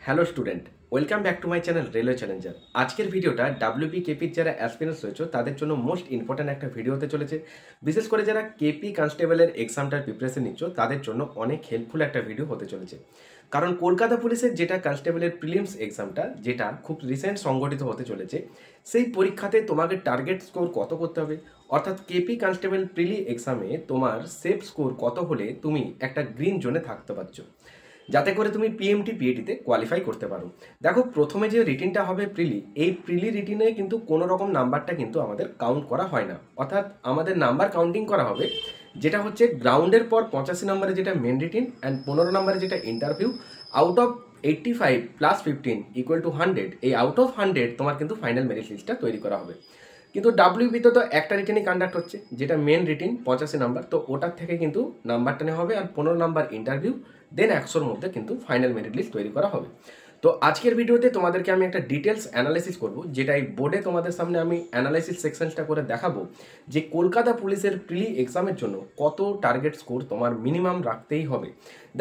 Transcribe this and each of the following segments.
Hello student, welcome back to my channel railway Challenger. আজকের ভিডিওটা WP কেপির যারা aspirants রয়েছে তাদের জন্য মোস্ট ইম্পর্ট্যান্ট একটা ভিডিও হতে চলেছে। বিশেষ করে যারা কেপি কনস্টেবলের এক্সামটার প্রিপারেশন নিচ্ছ তাদের জন্য অনেক হেল্পফুল একটা ভিডিও হতে চলেছে। কারণ কলকাতা পুলিশের যেটা কনস্টেবলের প্রিলিমস এক্সামটা, যেটা খুব রিসেন্ট সংগঠিত হতে চলেছে, সেই পরীক্ষাতে তোমাকে টার্গেট স্কোর কত করতে হবে, অর্থাৎ কেপি কনস্টেবল প্রিলি এক্সামে তোমার সেফ স্কোর কত হলে তুমি একটা গ্রিন জোনে থাকতে পারছো, যাতে করে তুমি পিএমটি পিএটিতে কোয়ালিফাই করতে পারো। দেখো, প্রথমে যে রিটিনটা হবে প্রিলি, এই প্রিলি রিটিনে কিন্তু কোনো রকম নাম্বারটা কিন্তু আমাদের কাউন্ট করা হয় না, অর্থাৎ আমাদের নাম্বার কাউন্টিং করা হবে যেটা হচ্ছে গ্রাউন্ডের পর 85 নম্বরে যেটা মেন রিটিন অ্যান্ড 15 নম্বরে যেটা interview, out of 85 plus 15 equal to 100, এই আউট অফ 100 তোমার কিন্তু ফাইনাল মেরিট লিস্টটা তৈরি করা হবে। কিন্তু ডাব্লিউবিতে তো একটা রিটেনই কন্ডাক্ট হচ্ছে, যেটা মেন রিটিন 85 নাম্বার, তো ওটার থেকে কিন্তু নাম্বারটা নেওয়া হবে আর 15 নাম্বার ইন্টারভিউ, দেন 100-র মধ্যে কিন্তু ফাইনাল মেরিট লিস্ট তৈরি করা হবে। তো আজকের ভিডিওতে তোমাদেরকে আমি একটা ডিটেলস অ্যানালাইসিস করব, যেটা এই বোর্ডে তোমাদের সামনে আমি অ্যানালাইসিস সেকশনটা করে দেখাবো যে কলকাতা পুলিশের প্রিলি এক্সামের জন্য কত টার্গেট স্কোর তোমার মিনিমাম রাখতেই হবে।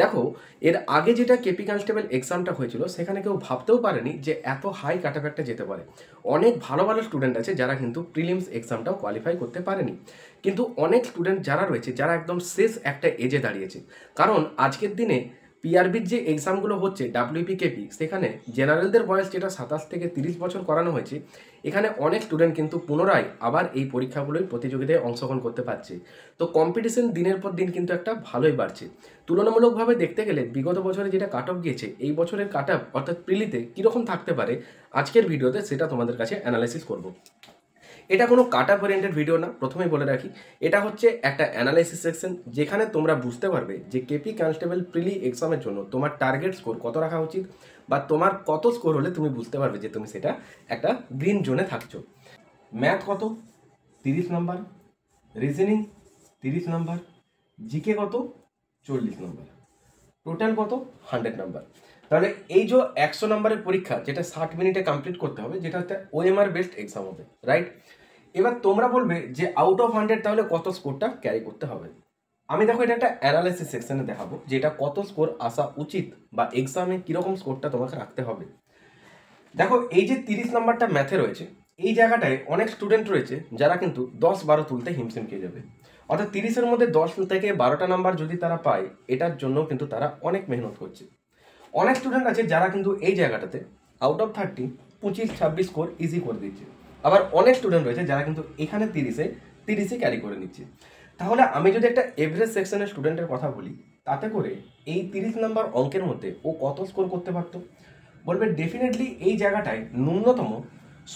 দেখো, এর আগে যেটা কেপি কনস্টেবল এক্সামটা হয়েছিল সেখানে কেউ ভাবতেও পারেনি যে এত হাই কাট অফ একটা যেতে পারে। অনেক ভালো ভালো স্টুডেন্ট আছে যারা কিন্তু প্রিলিমস এক্সামটাও কোয়ালিফাই করতে পারেনি, কিন্তু অনেক স্টুডেন্ট যারা রয়েছে যারা একদম শেষ একটা এজে দাঁড়িয়েছে। কারণ আজকের দিনে পিআরবির যে এক্সামগুলো হচ্ছে ডাব্লিউপি কেপি, সেখানে জেনারেলদের বয়স যেটা 27 থেকে 30 বছর করানো হয়েছে, এখানে অনেক স্টুডেন্ট কিন্তু পুনরায় আবার এই পরীক্ষাগুলোই প্রতিযোগিতায় অংশগ্রহণ করতে পারছে। তো কম্পিটিশন দিনের পর দিন কিন্তু একটা ভালোই বাড়ছে। তুলনামূলকভাবে দেখতে গেলে বিগত বছরে যেটা কাট অফ গিয়েছে, এই বছরের কাট অফ অর্থাৎ প্রিলিতে কীরকম থাকতে পারে, আজকের ভিডিওতে সেটা তোমাদের কাছে অ্যানালাইসিস করব। এটা কোনো কাট আপ ওরিয়েন্টেড ভিডিও না, প্রথমেই বলে রাখি। এটা হচ্ছে একটা অ্যানালাইসিস সেকশন, যেখানে তোমরা বুঝতে পারবে যে কেপি কনস্টেবল প্রিলি এক্সামের জন্য তোমার টার্গেট স্কোর কত রাখা উচিত, বা তোমার কত স্কোর হলে তুমি বুঝতে পারবে যে তুমি সেটা একটা গ্রিন জোনে থাকছো। ম্যাথ কত? 30 নম্বর, রিজনিং 30 নম্বর, জিকে কত? 40 নম্বর, টোটাল কত? 100 নম্বর। তাহলে এই যে 100 নম্বরের পরীক্ষা, যেটা 60 মিনিটে কমপ্লিট করতে হবে, যেটা হচ্ছে ওএমআর বেসড এক্সাম হবে, রাইট? এবার তোমরা বলবে যে আউট অফ 100 তাহলে কত স্কোরটা ক্যারি করতে হবে। আমি দেখো এটা একটা অ্যানালাইসিস সেকশনে দেখাবো যেটা কত স্কোর আসা উচিত বা এক্সামে কীরকম স্কোরটা তোমাকে রাখতে হবে। দেখো, এই যে 30 নম্বরটা ম্যাথে রয়েছে, এই জায়গাটায় অনেক স্টুডেন্ট রয়েছে যারা কিন্তু 10-12 তুলতে হিমশিম খেয়ে যাবে। অর্থাৎ 30-এর মধ্যে 10 থেকে 12টা নাম্বার যদি তারা পায়, এটার জন্য কিন্তু তারা অনেক মেহনত করছে। অনেক স্টুডেন্ট আছে যারা কিন্তু এই জায়গাটাতে আউট অফ 30 25-26 স্কোর ইজি করে দিচ্ছে। আবার অনেক স্টুডেন্ট রয়েছে যারা কিন্তু এখানে 30-এ ক্যারি করে নিচ্ছে। তাহলে আমি যদি একটা এভারেজ সেকশনের স্টুডেন্টের কথা বলি, তাতে করে এই 30 নাম্বার অঙ্কের মধ্যে ও কত স্কোর করতে পারতো? বলবে ডেফিনেটলি এই জায়গাটায় ন্যূনতম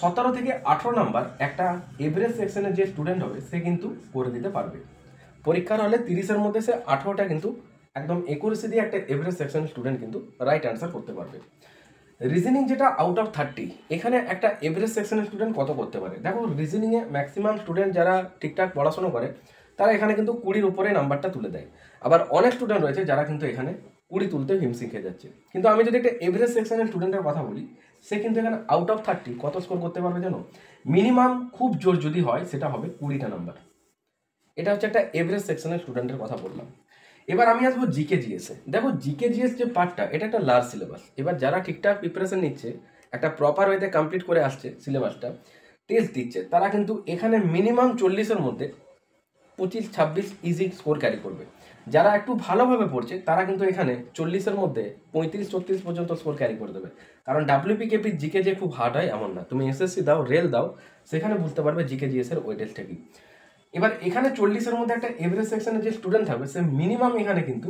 17 থেকে 18 নাম্বার একটা এভারেজ সেকশনের যে স্টুডেন্ট হবে সে কিন্তু করে দিতে পারবে। পরীক্ষার হলে 30-এর মধ্যে সে 18টা কিন্তু একদম একুরেসি দিয়ে একটা এভারেজ সেকশনের স্টুডেন্ট কিন্তু রাইট অ্যান্সার করতে পারবে। রিজনিং যেটা আউট অফ 30, এখানে একটা এভারেজ সেকশনের স্টুডেন্ট কত করতে পারে? দেখো, রিজনিংয়ে ম্যাক্সিমাম স্টুডেন্ট যারা ঠিকঠাক পড়াশোনা করে তারা এখানে কিন্তু 20-র উপরে নাম্বারটা তুলে দেয়। আবার অনেক স্টুডেন্ট রয়েছে যারা কিন্তু এখানে 20 তুলতে হিমশিম খেয়ে যাচ্ছে। কিন্তু আমি যদি একটা এভারেজ সেকশনের স্টুডেন্টের কথা বলি, সে কিন্তু এখানে আউট অফ 30 কত স্কোর করতে পারবে জানো? মিনিমাম খুব জোর যদি হয় সেটা হবে 20টা নাম্বার। এটা হচ্ছে একটা এভারেজ সেকশনের স্টুডেন্টের কথা বললাম। এবার আমি আসবো জিকে জিএসে। দেখো, জিকে জিএস যে পার্টটা, এটা একটা লার্জ সিলেবাস। এবার যারা ঠিকঠাক প্রিপারেশন নিচ্ছে, একটা প্রপার ওয়েতে কমপ্লিট করে আসছে সিলেবাসটা, টেস্ট দিচ্ছে, তারা কিন্তু এখানে মিনিমাম 40-এর মধ্যে 25-26 ইজি স্কোর ক্যারি করবে। যারা একটু ভালোভাবে পড়ছে তারা কিন্তু এখানে 40-এর মধ্যে 35-34 পর্যন্ত স্কোর ক্যারি করে দেবে। কারণ ডাব্লিউপি কেপির জিকে যে খুব হার্ড হয় এমন না, তুমি এসএসসি দাও, রেল দাও, সেখানে বুঝতে পারবে জিকে জিএসের ওয়েটেজটা কি। এবার এখানে 40-এর মধ্যে একটা এভারেজ সেকশনের যে স্টুডেন্ট থাকবে, সে মিনিমাম এখানে কিন্তু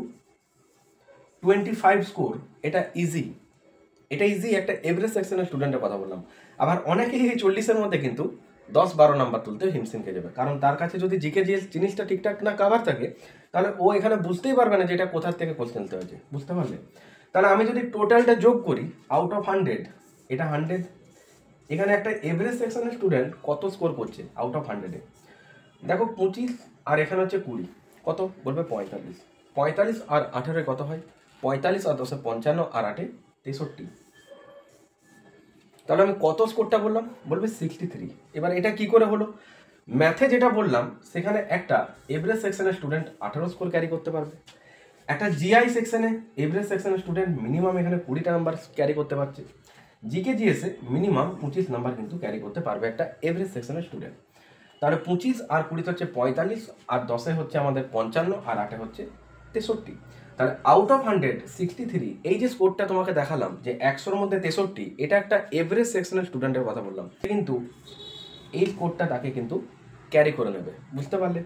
25 স্কোর, এটা ইজি একটা এভারেজ সেকশনের স্টুডেন্টের কথা বললাম। আবার অনেকেই এই 40-এর মধ্যে কিন্তু 10-12 নাম্বার তুলতে হিমশিম খেয়ে যাবে, কারণ তার কাছে যদি জিকে জিএস জিনিসটা ঠিকঠাক না কাভার থাকে, তাহলে ও এখানে বুঝতেই পারবে না যে এটা কোথা থেকে কোশ্চেন হয়েছে। বুঝতে পারলে? তাহলে আমি যদি টোটালটা যোগ করি, আউট অফ 100 এটা 100, এখানে একটা এভারেজ সেকশনের স্টুডেন্ট কত স্কোর করছে আউট অফ 100-এ? দেখো, 25 আর এখানে হচ্ছে 20, কত? বলবে 45। 45 আর 18 কত হয়? 45 আর 10 55, আর 8 63। তাহলে আমি কত স্কোরটা বললাম? বলবে 63। এবার এটা কি করে হলো? ম্যাথে যেটা বললাম, সেখানে একটা এভারেজ সেকশনের স্টুডেন্ট 18 স্কোর ক্যারি করতে পারবে, একটা জিআই সেকশনে এভারেজ সেকশনের স্টুডেন্ট মিনিমাম এখানে 20টা নাম্বার ক্যারি করতে পারছে। জিকে জিএসে মিনিমাম 25 নাম্বার কিন্তু ক্যারি করতে পারবে একটা এভারেজ সেকশনের স্টুডেন্ট। তাহলে 25 আর 20 হচ্ছে 45, আর 10 হচ্ছে আমাদের 55, আর 8 হচ্ছে 63। তাহলে আউট অফ 100 63, এই যে স্কোরটা তোমাকে দেখালাম যে 100-র মধ্যে 63, এটা একটা এভারেজ সেকশনের স্টুডেন্টের কথা বললাম, কিন্তু এই স্কোরটা তাকে কিন্তু ক্যারি করে নেবে। বুঝতে পারলে?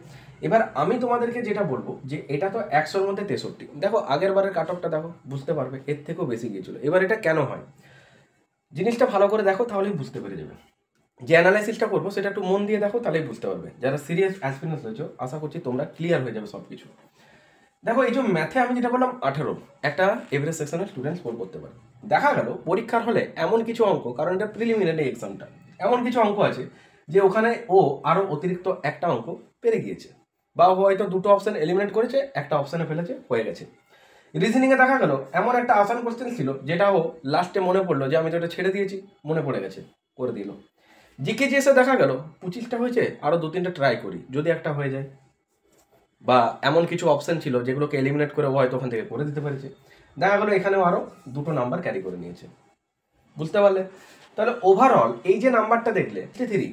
এবার আমি তোমাদেরকে যেটা বলবো যে এটা তো 100-র মধ্যে 63, দেখো আগের বারের কাট অফটা দেখো, বুঝতে পারবে এর থেকেও বেশি গিয়েছিল। এবার এটা কেন হয় জিনিসটা ভালো করে দেখো, তাহলেই বুঝতে পেরে যাবে। যে অ্যানালাইসিসটা করবো সেটা একটু মন দিয়ে দেখো, তাহলেই বুঝতে পারবে। যারা সিরিয়াস অ্যাসপিরেন্টস হয়েছো আশা করছি তোমরা ক্লিয়ার হয়ে যাবে সব কিছু। দেখো এই যে ম্যাথে আমি যেটা বললাম 18 একটা এভারেজ সেকশনের স্টুডেন্ট স্কোর করতে পারে। দেখা গেল পরীক্ষার হলে এমন কিছু অঙ্ক, কারণ এটা প্রিলিমিনারি এক্সামটা, এমন কিছু অঙ্ক আছে যে ওখানে ও আরও অতিরিক্ত একটা অঙ্ক পেরে গিয়েছে, বা হয়তো দুটো অপশান এলিমিনেট করেছে, একটা অপশানে ফেলেছে, হয়ে গেছে। রিজনিংয়ে দেখা গেল এমন একটা আসান কোশ্চেন ছিল যেটা ও লাস্টে মনে পড়লো যে আমি তো এটা ছেড়ে দিয়েছি, মনে পড়ে গেছে, করে দিল। জিকে জিএসে দেখা গেল 25টা হয়েছে, আরও 2-3টা ট্রাই করি, যদি একটা হয়ে যায়, বা এমন কিছু অপশান ছিল যেগুলোকে এলিমিনেট করে ও হয়তো ওখান থেকে করে দিতে পেরেছে। দেখা গেলো এখানেও আরও 2টো নাম্বার ক্যারি করে নিয়েছে। বুঝতে পারলে? তাহলে ওভারঅল এই যে নাম্বারটা দেখলে 3,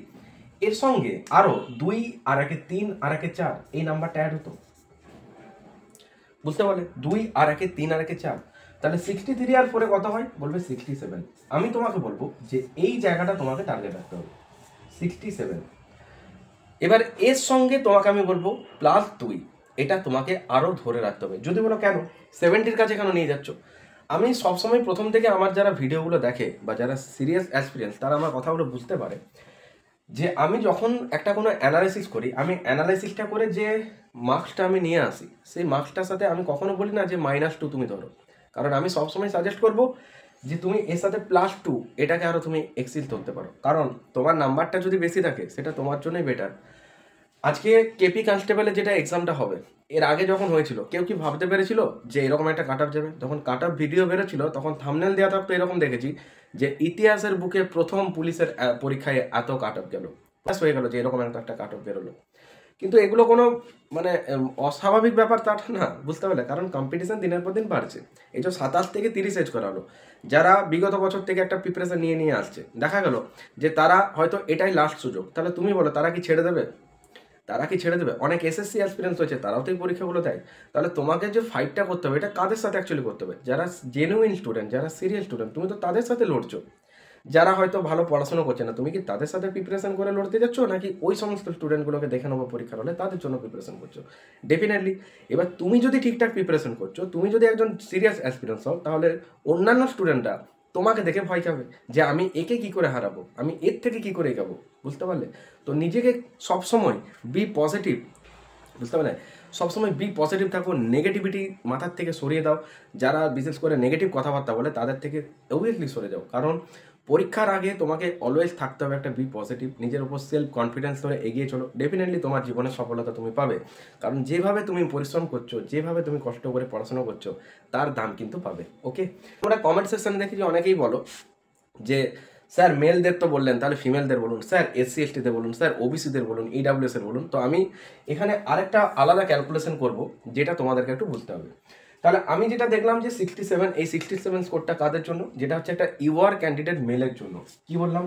এর সঙ্গে আরও 2 আর 1 3 আর 1 4 এই নাম্বারটা অ্যাড হতো। বুঝতে পারলে? 2 আর 1 3 আর 1 4, তাহলে 63 আর 4 কত হয়? বলবে 67। আমি তোমাকে বলবো যে এই জায়গাটা তোমাকে টার্গেট রাখতে হবে, 67। এবার এর সঙ্গে তোমাকে আমি বলবো +2, এটা তোমাকে আরও ধরে রাখতে হবে। যদি বলো কেন 70-র কাছে কেন নিয়ে যাচ্ছ, আমি সবসময় প্রথম থেকে আমার যারা ভিডিওগুলো দেখে বা যারা সিরিয়াস অ্যাসপিরিয়েন্স, তারা আমার কথাগুলো বুঝতে পারে যে আমি যখন একটা কোনো অ্যানালাইসিস করি, আমি অ্যানালাইসিসটা করে যে মার্কসটা আমি নিয়ে আসি, সেই মার্কসটার সাথে আমি কখনো বলি না যে -2 তুমি ধরো, কারণ আমি সবসময় সাজেস্ট করবো যে তুমি এর সাথে +2 এটাকে আরও তুমি এক্সিল করতে পারো, কারণ তোমার নাম্বারটা যদি বেশি থাকে সেটা তোমার জন্যই বেটার। আজকে কেপি কনস্টেবলের যেটা এক্সামটা হবে, এর আগে যখন হয়েছিল কেউ কি ভাবতে পেরেছিল যে এরকম একটা কাট অফ যাবে? যখন কাট অফ ভিডিও বেরোছিল তখন থাম্বনেল দেওয়া থাকতো এরকম দেখেছি যে ইতিহাসের বুকে প্রথম পুলিশের পরীক্ষায় এত কাট অফ গেল, ব্যাস হয়ে গেল যে এরকম একটা কাট অফ বেরোলো। কিন্তু এগুলো কোনো মানে অস্বাভাবিক ব্যাপার তা না, বুঝতে পারলে? কারণ কম্পিটিশন দিনের পর দিন বাড়ছে। এই যে 27 থেকে 30 এজ করা হলো, যারা বিগত বছর থেকে একটা প্রিপারেশন নিয়ে আসছে, দেখা গেল যে তারা হয়তো এটাই লাস্ট সুযোগ, তাহলে তুমি বলো তারা কি ছেড়ে দেবে? তারা কি ছেড়ে দেবে? অনেক এসএসসি অ্যাসপিরেন্স হয়েছে, তারাও তো এই পরীক্ষাগুলো দেয়। তাহলে তোমাকে যে ফাইটটা করতে হবে, এটা কাদের সাথে অ্যাকচুয়ালি করতে হবে? যারা জেনুইন স্টুডেন্ট, যারা সিরিয়াস স্টুডেন্ট, তুমি তো তাদের সাথে লড়ছো। যারা হয়তো ভালো পড়াশোনা করছে না, তুমি কি তাদের সাথে প্রিপারেশন করে লড়তে যাচ্ছ, নাকি ওই সমস্ত স্টুডেন্টগুলোকে দেখে নেবো পরীক্ষার হলে তাদের জন্য প্রিপারেশন করছো? ডেফিনেটলি এবার তুমি যদি ঠিকঠাক প্রিপারেশন করছো, তুমি যদি একজন সিরিয়াস অ্যাসপিরেন্স হও, তাহলে অন্যান্য স্টুডেন্টরা তোমাকে দেখে ভয় খাবে যে আমি একে কি করে হারাবো, আমি এর থেকে কি করে এগাবো। বুঝতে পারলে? তো নিজেকে সবসময় বি পজিটিভ, বুঝতে পারলে? সবসময় বি পজিটিভ থাকো, নেগেটিভিটি মাথার থেকে সরিয়ে দাও। যারা বিশেষ করে নেগেটিভ কথাবার্তা বলে তাদের থেকে অবভিয়াসলি সরে যাও, কারণ পরীক্ষার আগে তোমাকে অলওয়েজ থাকতে হবে একটা বি পজিটিভ, নিজের উপর সেলফ কনফিডেন্স ধরে এগিয়ে চলো। ডেফিনেটলি তোমার জীবনের সফলতা তুমি পাবে, কারণ যেভাবে তুমি পরিশ্রম করছো, যেভাবে তুমি কষ্ট করে পড়াশোনা করছো, তার দাম কিন্তু পাবে। ওকে, আমরা কমেন্ট সেকশনে দেখি যে অনেকেই বলো যে স্যার মেলদের তো বললেন, তাহলে ফিমেলদের বলুন, স্যার এসসি এসটিদের বলুন, স্যার ওবিসিদের বলুন, ইডাব্লিউএস এর বলুন। তো আমি এখানে আরেকটা আলাদা ক্যালকুলেশন করব, যেটা তোমাদেরকে একটু বুঝতে হবে। তাহলে আমি যেটা দেখলাম যে 67, এই 67 স্কোরটা কাদের জন্য? যেটা হচ্ছে একটা ইউআর ক্যান্ডিডেট মেলের জন্য। কি বললাম?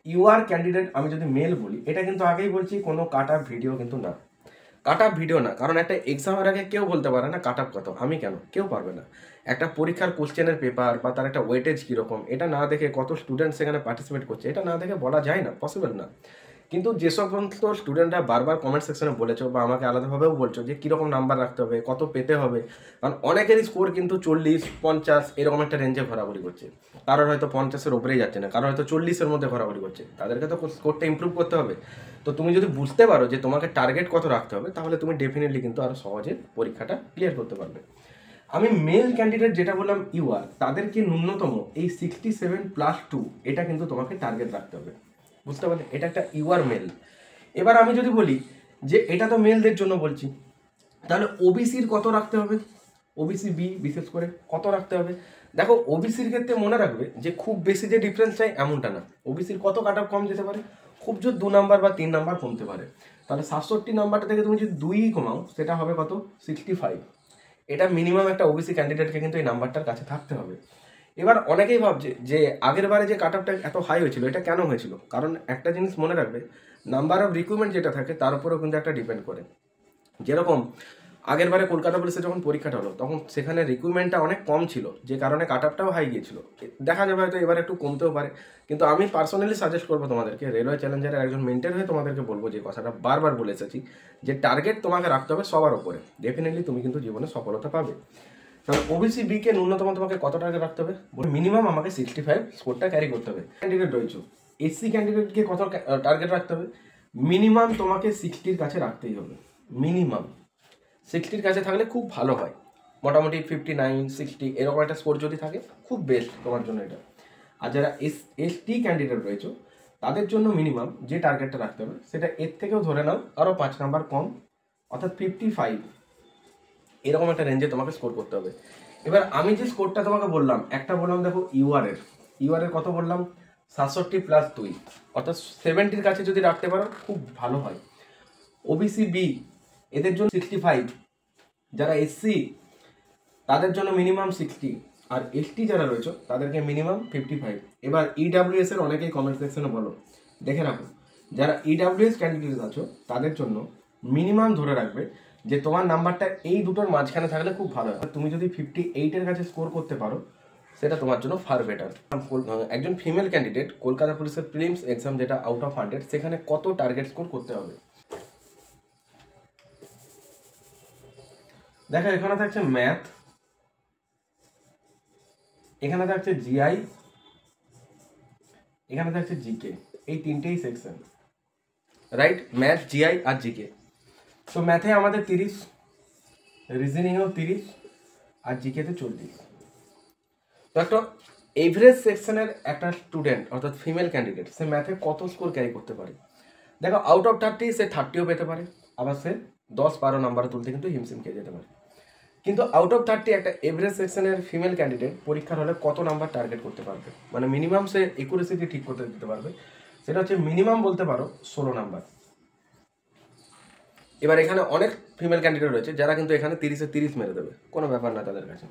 ইউআর ক্যান্ডিডেট আমি যদি মেল বলি, এটা কিন্তু আগেই বলছি কোনো কাট আপ ভিডিও কিন্তু না, কাট আপ ভিডিও না, কারণ একটা এক্সামের আগে কেউ বলতে পারে না কাট আপ কত। আমি কেন? কেউ পারবে না। একটা পরীক্ষার কোশ্চেনের পেপার বা তার একটা ওয়েটেজ কীরকম, এটা না দেখে, কত স্টুডেন্ট সেখানে পার্টিসিপেট করছে, এটা না দেখে বলা যায় না, পসিবল না। কিন্তু যে সমস্ত স্টুডেন্টরা বারবার কমেন্ট সেকশনে বলেছো বা আমাকে আলাদাভাবেও বলছো যে কীরকম নাম্বার রাখতে হবে, কত পেতে হবে, কারণ অনেকেরই স্কোর কিন্তু 40, 50 এরকম একটা রেঞ্জে ঘোরাঘুরি করছে। কারোর হয়তো 50-এর ওপরেই যাচ্ছে না, কারোর হয়তো 40-এর মধ্যে ঘোরাঘুরি করছে। তাদেরকে তো স্কোরটা ইমপ্রুভ করতে হবে। তো তুমি যদি বুঝতে পারো যে তোমাকে টার্গেট কত রাখতে হবে, তাহলে তুমি ডেফিনেটলি কিন্তু আরও সহজে পরীক্ষাটা ক্লিয়ার করতে পারবে। আমি মেল ক্যান্ডিডেট যেটা বললাম ইউআর, তাদেরকে ন্যূনতম এই 67+2 এটা কিন্তু তোমাকে টার্গেট রাখতে হবে। বুঝতে পারলে? এটা একটা ইউআর মেল। এবার আমি যদি বলি যে এটা তো মেলদের জন্য বলছি, তাহলে ওবিসির কত রাখতে হবে? ওবিসি বি বিশেষ করে কত রাখতে হবে? দেখো ওবিসির ক্ষেত্রে মনে রাখবে যে খুব বেশি যে ডিফারেন্স চাই এমনটা না। ওবিসির কত কাট অফ কম যেতে পারে? খুব জোর 2 নাম্বার বা 3 নাম্বার কমতে পারে। তাহলে 67 নাম্বারটা থেকে তুমি যদি 2 কমাও, সেটা হবে কত? 65। এটা মিনিমাম একটা ওবিসি ক্যান্ডিডেটকে কিন্তু এই নাম্বারটার কাছে থাকতে হবে। এবার অনেকেই ভাবছে যে আগের বারে যে কাট অফটা এত হাই হয়েছিল এটা কেন হয়েছিল, কারণ একটা জিনিস মনে রাখবে, নাম্বার অফ রিক্রুটমেন্ট যেটা থাকে তার উপরেও কিন্তু একটা ডিপেন্ড করে। যেরকম আগের বারে কলকাতা পুলিশে যখন পরীক্ষাটা হলো তখন সেখানে রিক্রুটমেন্টটা অনেক কম ছিল, যে কারণে কাট অফটাও হাই গিয়েছিল। দেখা যাবে হয়তো এবার একটু কমতেও পারে, কিন্তু আমি পার্সোনালি সাজেস্ট করবো তোমাদেরকে, রেলওয়ে চ্যালেঞ্জারের একজন মেন্টর হয়ে তোমাদেরকে বলবো, যে কথাটা বারবার বলে এসেছি, যে টার্গেট তোমাকে রাখতে হবে সবার ওপরে, ডেফিনেটলি তুমি কিন্তু জীবনে সফলতা পাবে। তাহলে ওবিসি বি কে ন্যূনতম তোমাকে কত টার্গেট রাখতে হবে? মিনিমাম আমাকে 65 স্কোরটা ক্যারি করতে হবে। ক্যান্ডিডেট রয়েছে, এসসি ক্যান্ডিডেটকে কত টার্গেট রাখতে হবে? মিনিমাম তোমাকে 60-র কাছে রাখতেই হবে। মিনিমাম 60-র কাছে থাকলে খুব ভালো হয়, মোটামুটি 59, 60 এরকম একটা স্কোর যদি থাকে খুব বেস্ট তোমার জন্য এটা। আর যারা এসটি ক্যান্ডিডেট রয়েছে তাদের জন্য মিনিমাম যে টার্গেটটা রাখতে হবে সেটা এর থেকেও ধরে নাও আরও 5 নাম্বার কম, অর্থাৎ 55 এরকম একটা রেঞ্জে তোমাকে স্কোর করতে হবে। এবার আমি যে স্কোরটা তোমাকে বললাম, একটা বললাম দেখো ইউআর এর কত বললাম, 67+2, অর্থাৎ 70-র কাছে যদি রাখতে পারো খুব ভালো হয়। ওবিসি বি এদের জন্য 65, যারা এসসি তাদের জন্য মিনিমাম 60, আর এসটি যারা রয়েছে তাদেরকে মিনিমাম 55। এবার ইডাব্লিউএস এর অনেকেই কমেন্ট সেকশনে বলো, দেখে রাখো যারা ইডাব্লিউএস ক্যান্ডিডেট আছো তাদের জন্য মিনিমাম ধরে রাখবে যে তোমার নাম্বারটা এই দুটোর মাঝখানে থাকলে খুব ভালো হয়। তুমি যদি 58-এর কাছে স্কোর করতে পারো সেটা তোমার জন্য ফার বেটার। একজন ফিমেল ক্যান্ডিডেট কলকাতা পুলিশের প্রিলিমস এক্সাম যেটা আউট অফ 100, সেখানে কত টার্গেট স্কোর করতে হবে? দেখো এখানে থাকছে ম্যাথ, এখানে থাকছে জিআই, এখানে থাকছে জিকে, এই তিনটেই সেকশন, রাইট? ম্যাথ, জিআই আর জিকে। তো ম্যাথে আমাদের 30, রিজনিংয়েও 30, আর জিকেতে 40। তো একটা এভারেজ সেকশনের একটা স্টুডেন্ট অর্থাৎ ফিমেল ক্যান্ডিডেট সে ম্যাথে কত স্কোর ক্যারি করতে পারে? দেখো আউট অফ 30 সে 30ও পেতে পারে, আবার সে 10-12 নাম্বার তুলতে কিন্তু হিমশিম খেয়ে যেতে পারে। কিন্তু আউট অফ 30 একটা এভারেজ সেকশনের ফিমেল ক্যান্ডিডেট পরীক্ষার হলে কত নাম্বার টার্গেট করতে পারবে, মানে মিনিমাম সে একুরেসি দিয়ে ঠিক করতে দিতে পারবে, সেটা হচ্ছে মিনিমাম বলতে পারো 16 নাম্বার। এবার এখানে অনেক ফিমেল ক্যান্ডিডেট রয়েছে যারা কিন্তু এখানে 30-এ 30 মেরে দেবে, কোনো ব্যাপার না তাদের কাছে,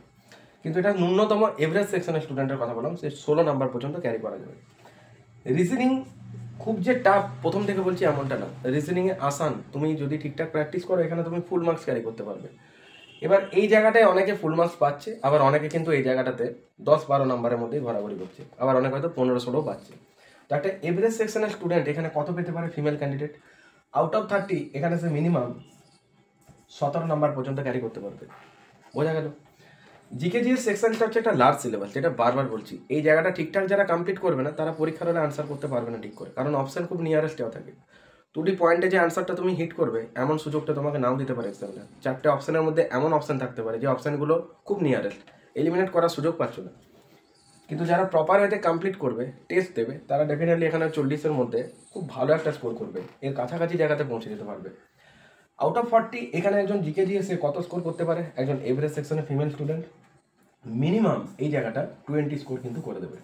কিন্তু এটা ন্যূনতম এভারেজ সেকশনের স্টুডেন্টের কথা বললাম, সে 16 নাম্বার পর্যন্ত ক্যারি করা যাবে। রিজনিং খুব যে টাফ প্রথম থেকে বলছি এমনটা না, রিজনিংয়ে আসান, তুমি যদি ঠিকঠাক প্র্যাকটিস করো এখানে তুমি ফুল মার্কস ক্যারি করতে পারবে। এবার এই জায়গাটায় অনেকে ফুল মার্কস পাচ্ছে, আবার অনেকে কিন্তু এই জায়গাটাতে 10-12 নাম্বারের মধ্যেই ঘোরাঘুরি করছে, আবার অনেকে হয়তো 15-16 পাচ্ছে। তো একটা এভারেজ সেকশনের স্টুডেন্ট এখানে কত পেতে পারে ফিমেল ক্যান্ডিডেট? আউট অফ 30 এখানে সে মিনিমাম 17 নাম্বার পর্যন্ত ক্যারি করতে পারবে। বোঝা গেল? জিকে জিএস সেকশনটা হচ্ছে একটা লার্জ সিলেবাস, যেটা বারবার বলছি, এই জায়গাটা ঠিকঠাক যারা কমপ্লিট করবে না তারা পরীক্ষার হলে আনসার করতে পারবে না ঠিক করে, কারণ অপশন খুব নিয়ারেস্ট দেওয়া থাকে। 2টি পয়েন্টে যে আনসারটা তুমি হিট করবে এমন সুযোগটা তোমাকে নাও দিতে পারে এক্সামটা। 4টে অপশনের মধ্যে এমন অপশন থাকতে পারে যে অপশনগুলো খুব নিয়ারেস্ট, এলিমিনেট করার সুযোগ পাচ্ছ না। কিন্তু যারা প্রপার ওয়েতে কমপ্লিট করবে, টেস্ট দেবে, তারা ডেফিনেটলি এখানে 40-এর মধ্যে খুব ভালো একটা স্কোর করবে, এর কাছাকাছি জায়গাতে পৌঁছে যেতে পারবে। আউট অফ 40 এখানে একজন জিকে জিএসে কত স্কোর করতে পারে? একজন এভারেজ সেকশনের ফিমেল স্টুডেন্ট মিনিমাম এই জায়গাটা 20 স্কোর কিন্তু করে দেবে।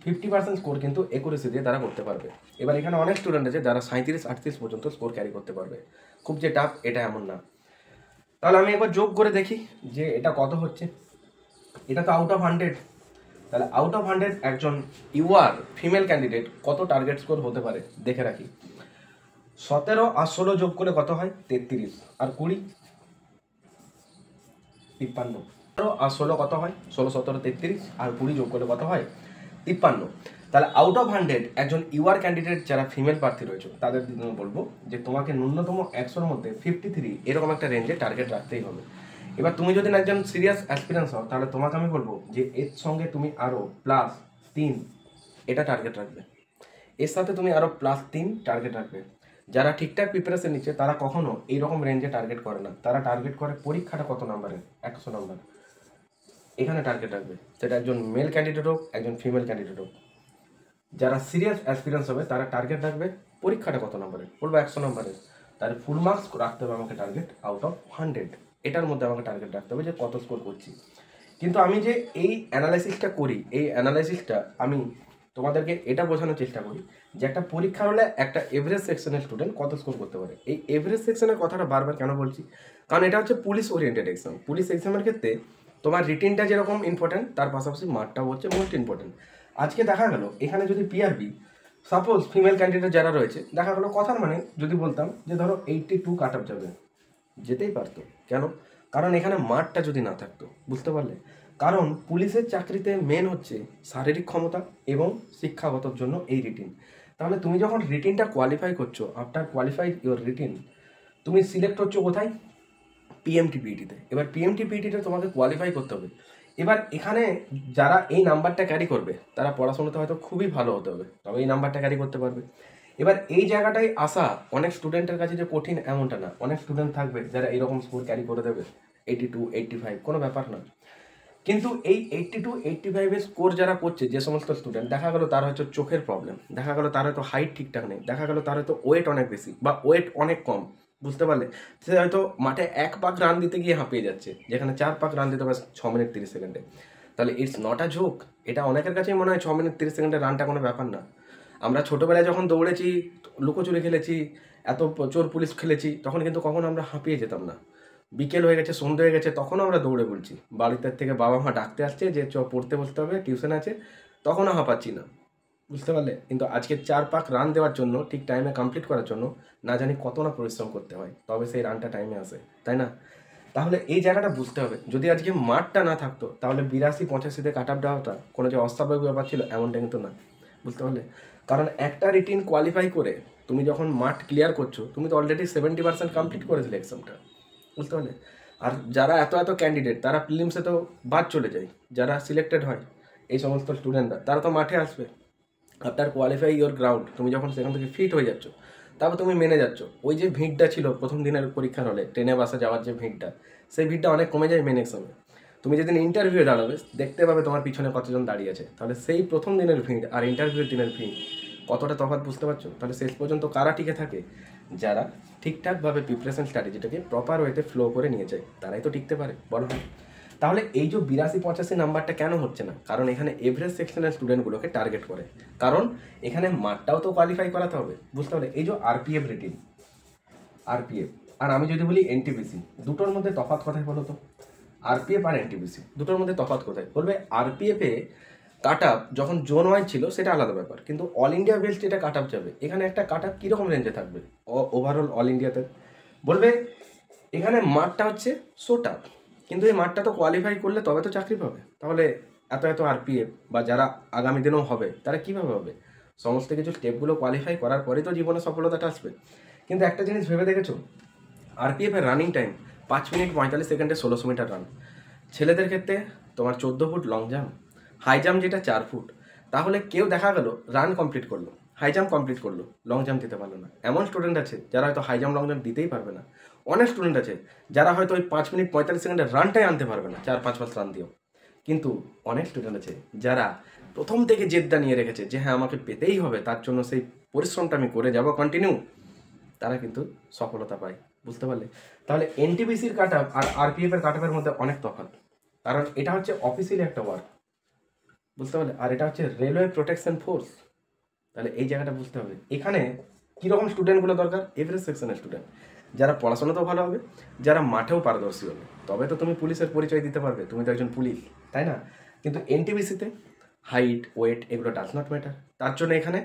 50% স্কোর কিন্তু একুরেসি দিয়ে তারা করতে পারবে। এবার এখানে অনেক স্টুডেন্ট আছে যারা 37-38 পর্যন্ত স্কোর ক্যারি করতে পারবে, খুব যে টাফ এটা এমন না। তাহলে আমি একবার যোগ করে দেখি যে এটা কত হচ্ছে। এটা তো আউট অফ 100, তাহলে আউট অফ 100 একজন ইউআর ফিমেল ক্যান্ডিডেট কত টার্গেট স্কোর হতে পারে দেখে রাখি। 17 আর 16 যোগ করলে কত হয়? 33, আর 20 53, আর 16 কত হয়? 16, 17, 33, আর 20 যোগ করলে কত হয়? 53। তাহলে আউট অফ 100 একজন ইউআর ক্যান্ডিডেট যারা ফিমেল প্রার্থী রয়েছে তাদের জন্য বলবো যে তোমাকে ন্যূনতম 100-র মধ্যে 53 এরকম একটা রেঞ্জে টার্গেট রাখতেই হবে। এবার তুমি যদি একজন সিরিয়াস অ্যাসপিরেন্স হও তাহলে তোমাকে আমি বলবো যে এর সঙ্গে তুমি আরও +3 এটা টার্গেট রাখবে, এর সাথে তুমি আরও +3 টার্গেট রাখবে। যারা ঠিকঠাক প্রিপারেশন নিচ্ছে তারা কখনো এইরকম রেঞ্জে টার্গেট করে না, তারা টার্গেট করে পরীক্ষাটা কত নাম্বারের, 100 নাম্বার, এখানে টার্গেট রাখবে, সেটা একজন মেল ক্যান্ডিডেট হোক একজন ফিমেল ক্যান্ডিডেট হোক। যারা সিরিয়াস অ্যাসপিরেন্স হবে তারা টার্গেট রাখবে পরীক্ষাটা কত নাম্বারের, বলবো 100 নাম্বারের, তার ফুল মার্কস রাখতে হবে আমাকে টার্গেট আউট অফ 100, এটার মধ্যে আমাকে টার্গেট রাখতে হবে যে কত স্কোর করছি। কিন্তু আমি যে এই অ্যানালাইসিসটা করি, এই অ্যানালাইসিসটা আমি তোমাদেরকে এটা বোঝানোর চেষ্টা করি যে একটা পরীক্ষার হলে একটা এভারেজ সেকশনের স্টুডেন্ট কত স্কোর করতে পারে। এই এভারেজ সেকশনের কথাটা বারবার কেন বলছি, কারণ এটা হচ্ছে পুলিশ ওরিয়েন্টেড এক্সাম। পুলিশ এক্সামের ক্ষেত্রে তোমার রিটিনটা যেরকম ইম্পর্টেন্ট, তার পাশাপাশি মার্কটাও হচ্ছে মোস্ট ইম্পর্টেন্ট। আজকে দেখা গেল এখানে যদি পিআরবি সাপোজ ফিমেল ক্যান্ডিডেট যারা রয়েছে, দেখা গেলো কথার মানে যদি বলতাম যে ধরো 82 কাট আপ যাবে, যেতেই পারতো। কেন? কারণ এখানে মাঠটা যদি না থাকতো, বুঝতে পারলে? কারণ পুলিশের চাকরিতে মেন হচ্ছে শারীরিক ক্ষমতা এবং শিক্ষাগতর জন্য এই রিটিন। তাহলে তুমি যখন রিটিনটা কোয়ালিফাই করছো, আফটার কোয়ালিফাইড ইউর রিটিন, তুমি সিলেক্ট হচ্ছ কোথায়? পিএমটিপিইটিতে। এবার পিএমটিপিইটিতে তোমাকে কোয়ালিফাই করতে হবে। এবার এখানে যারা এই নাম্বারটা ক্যারি করবে তারা পড়াশোনাতে হয়তো খুবই ভালো হতে হবে, তবে এই নাম্বারটা ক্যারি করতে পারবে। এবার এই জায়গাটায় আসা অনেক স্টুডেন্টের কাছে যে কঠিন এমনটা না, অনেক স্টুডেন্ট থাকবে যারা এরকম স্কোর ক্যারি করে দেবে 82, 85, কোনো ব্যাপার না। কিন্তু এই 82, 85-এর স্কোর যারা করছে, যে সমস্ত স্টুডেন্ট দেখা গেলো তার হয়তো চোখের প্রবলেম, দেখা গেলো তার হয়তো হাইট ঠিকঠাক নেই, দেখা গেলো তার হয়তো ওয়েট অনেক বেশি বা ওয়েট অনেক কম, বুঝতে পারলে? সে হয়তো মাঠে 1 পাক রান দিতে গিয়ে হাঁপিয়ে যাচ্ছে, যেখানে 4 পাক রান দিতে হবে 6 মিনিট 30 সেকেন্ডে। তাহলে ইটস নট আ জোক। এটা অনেকের কাছেই মনে হয় 6 মিনিট 30 সেকেন্ডের রানটা কোনো ব্যাপার না। আমরা ছোটোবেলায় যখন দৌড়েছি, লুকোচুরি খেলেছি, এত চোর পুলিশ খেলেছি, তখন কিন্তু কখনো আমরা হাঁপিয়ে যেতাম না। বিকেল হয়ে গেছে, সন্ধ্যে হয়ে গেছে, তখনও আমরা দৌড়ে বলছি। বাড়িতে থেকে বাবা মা ডাকতে আসছে যে পড়তে বসতে হবে, টিউশন আছে, তখনও হাঁপাচ্ছি না, বুঝতে পারলে? কিন্তু আজকে 4 পাক রান দেওয়ার জন্য, ঠিক টাইমে কমপ্লিট করার জন্য না জানি কত না পরিশ্রম করতে হয়, তবে সেই রানটা টাইমে আসে, তাই না? তাহলে এই জায়গাটা বুঝতে হবে। যদি আজকে মাঠটা না থাকতো, তাহলে 82, 85-তে কাট আপ দেওয়াটা কোনো যে অস্বাভাবিক ব্যাপার ছিল এমনটা কিন্তু না, বুঝতে পারলে? কারণ একটা রিটিন কোয়ালিফাই করে তুমি যখন মাঠ ক্লিয়ার করছো, তুমি তো অলরেডি 70% কমপ্লিট করেছিলে এক্সামটা, বুঝতে পারলে? আর যারা এত এত ক্যান্ডিডেট, তারা প্রিলিমসে তো বাদ চলে যায়। যারা সিলেক্টেড হয় এই সমস্ত স্টুডেন্টরা, তারা তো মাঠে আসবে। আফটার কোয়ালিফাই ইওর গ্রাউন্ড, তুমি যখন সেখান থেকে ফিট হয়ে যাচ্ছ, তারপর তুমি মেনে যাচ্ছ। ওই যে ভিড়টা ছিল প্রথম দিনের পরীক্ষার হলে, ট্রেনে বাসে যাওয়ার যে ভিড়টা, সেই ভিড়টা অনেক কমে যায় মেন এক্সামে। তুমি যেদিন ইন্টারভিউ দাঁড়াবে, দেখতে পাবে তোমার পিছনে কতজন দাঁড়িয়ে আছে। তাহলে সেই প্রথম দিনের ভিড় আর ইন্টারভিউর দিনের ভিড় কতটা তফাৎ, বুঝতে পারছো? তাহলে শেষ পর্যন্ত কারা টিকে থাকে? যারা ঠিকঠাকভাবে প্রিপারেশন স্ট্র্যাটেজিটাকে প্রপার ওয়েতে ফ্লো করে নিয়ে যায়, তারাই তো টিকতে পারে, বলো। তাহলে এই যে 82, 85 নাম্বারটা কেন হচ্ছে না? কারণ এখানে এভারেজ সেকশনের স্টুডেন্টগুলোকে টার্গেট করে। কারণ এখানে মাঠটাও তো কোয়ালিফাই করাতে হবে, বুঝতে পারলে? এই যে আরপিএফ রেটিং, আরপিএফ আর আমি যদি বলি এনটিপিসি, দুটোর মধ্যে তফাৎ কোথায় বলো তো? আরপিএফ আর এনটিপিসি দুটোর মধ্যে তফাৎ কোথায়? বলবে আরপিএফে কাট আপ যখন জোন ওয়াইজ ছিল সেটা আলাদা ব্যাপার, কিন্তু অল ইন্ডিয়া বেসড এটা কাট আপ যাবে। এখানে একটা কাট আপ কীরকম রেঞ্জে থাকবে ওভারঅল অল ইন্ডিয়াতে? বলবে এখানে মাঠটা হচ্ছে সোটা, কিন্তু এই মাঠটা তো কোয়ালিফাই করলে তবে তো চাকরি পাবে। তাহলে এত এত আরপিএফ বা যারা আগামী দিনেও হবে, তারা কীভাবে হবে? সমস্ত কিছু স্টেপগুলো কোয়ালিফাই করার পরেই তো জীবনে সফলতাটা আসবে। কিন্তু একটা জিনিস ভেবে দেখেছো, আরপিএফের রানিং টাইম 5 মিনিট 45 সেকেন্ডে 1600 মিটার রান। ছেলেদের ক্ষেত্রে তোমার 14 foot long jump, high jump যেটা 4 ফুট। তাহলে কেউ দেখা গেল রান কমপ্লিট করলো, হাই জাম্প কমপ্লিট করলো, লং জাম্প দিতে পারলো না। এমন স্টুডেন্ট আছে যারা হয়তো হাই জাম্প লং জাম্প দিতেই পারবে না। অনেক স্টুডেন্ট আছে যারা হয়তো ওই 5 মিনিট 45 সেকেন্ডের রানটাই আনতে পারবে না 4-5 পাঁচ রান দিয়েও। কিন্তু অনেক স্টুডেন্ট আছে যারা প্রথম থেকে জেদ্দা নিয়ে রেখেছে যে হ্যাঁ আমাকে পেতেই হবে, তার জন্য সেই পরিশ্রমটা আমি করে যাব কন্টিনিউ, তারা কিন্তু সফলতা পায়, বুঝতে পারলে? তাহলে এনটিপিসির কাট আপ আর আরপিএফের কাট আপের মধ্যে অনেক তফাৎ, কারণ এটা হচ্ছে অফিসিয়ালি একটা ওয়ার্ক, বুঝতে পারলে? আর এটা হচ্ছে রেলওয়ে প্রোটেকশন ফোর্স। তাহলে এই জায়গাটা বুঝতে হবে। এখানে কীরকম স্টুডেন্টগুলো দরকার? এভারেজ সেকশনের স্টুডেন্ট, যারা পড়াশোনাতেও ভালো হবে, যারা মাঠেও পারদর্শী হবে, তবে তো তুমি পুলিশের পরিচয় দিতে পারবে, তুমি তো একজন পুলিশ, তাই না? কিন্তু এনটিপিসিতে হাইট, ওয়েট এগুলো ডাজ নট ম্যাটার, তার জন্য এখানে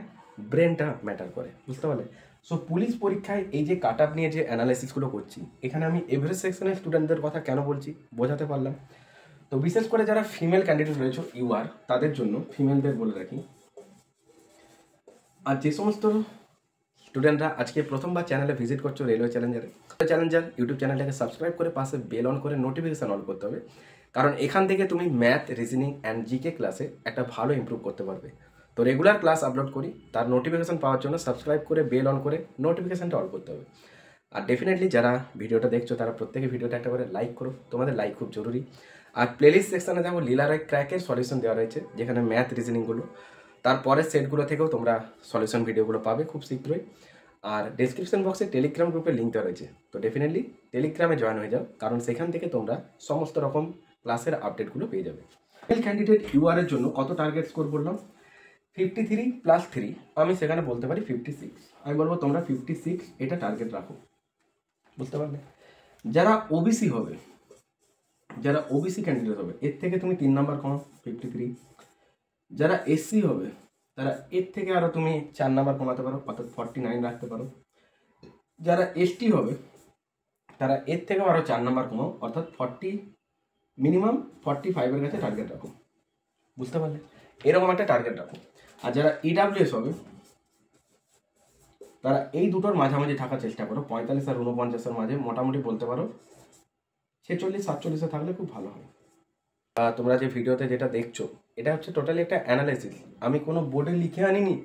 ব্রেনটা ম্যাটার করে, বুঝতে পারলে? সো পুলিশ পরীক্ষায় এই যে কাট আপ নিয়ে যে অ্যানালাইসিসগুলো করছি, এখানে আমি এভারেজ সেকশনের স্টুডেন্টদের কথা কেন বলছি বোঝাতে পারলাম। তো বিশেষ করে যারা ফিমেল ক্যান্ডিডেট রয়েছে ইউআর, তাদের জন্য ফিমেলদের বলে রাখি। আর যে সমস্ত স্টুডেন্টরা আজকে প্রথমবার চ্যানেলে ভিজিট করছো রেলওয়ে চ্যালেঞ্জার ইউটিউব চ্যানেলটাকে সাবস্ক্রাইব করে পাশে বেল অন করে নোটিফিকেশান অন করতে হবে, কারণ এখান থেকে তুমি ম্যাথ, রিজনিং অ্যান্ড জিকে ক্লাসে একটা ভালো ইমপ্রুভ করতে পারবে। তো রেগুলার ক্লাস আপলোড করি, তার নোটিফিকেশান পাওয়ার জন্য সাবস্ক্রাইব করে বেল অন করে নোটিফিকেশানটা অন করতে হবে। আর ডেফিনেটলি যারা ভিডিওটা দেখছো তারা প্রত্যেকে ভিডিওটা একটা করে লাইক করো, তোমাদের লাইক খুব জরুরি। আর প্লেলিস্ট সেকশানে দেখো লীলা রায় ক্র্যাকের সলিউশন দেওয়া রয়েছে, যেখানে ম্যাথ, রিজনিংগুলো, তারপরের সেটগুলো থেকেও তোমরা সলিউশন ভিডিওগুলো পাবে খুব শীঘ্রই। আর ডেসক্রিপশন বক্সে টেলিগ্রাম গ্রুপের লিঙ্ক দেওয়া রয়েছে, তো ডেফিনেটলি টেলিগ্রামে জয়েন হয়ে যাও, কারণ সেখান থেকে তোমরা সমস্ত রকম ক্লাসের আপডেটগুলো পেয়ে যাবে। ফিমেল ক্যান্ডিডেট ইউআর এর জন্য কত টার্গেট স্কোর বললাম? 53 প্লাস 3 আমি সেখানে বলতে পারি 56। আমি বলবো তোমরা 56 এটা টার্গেট রাখো, বুঝতে পারলে? যারা ওবিসি হবে, যারা ওবিসি ক্যান্ডিডেট হবে এর থেকে তুমি 3 নাম্বার কমাও 53। যারা এসসি হবে তারা এর থেকে আরও তুমি 4 নাম্বার কমাতে পারো, অর্থাৎ 49 রাখতে পারো। যারা এসটি হবে তারা এর থেকেও আরও 4 নাম্বার কমাও, অর্থাৎ মিনিমাম 45-এর কাছে টার্গেট রাখো, বুঝতে পারলে? এরকম একটা টার্গেট রাখো। আর যারা ইডাব্লিউএস হবে তারা এই দুটোর মাঝামাঝি থাকার চেষ্টা করো, 45 আর 49-এর মাঝে মোটামুটি বলতে পারো 46-47-এ থাকলে খুব ভালো হয়। তোমরা যে ভিডিওতে যেটা দেখছো এটা হচ্ছে টোটালি একটা অ্যানালাইসিস, আমি কোনো বোর্ডে লিখে আনিনি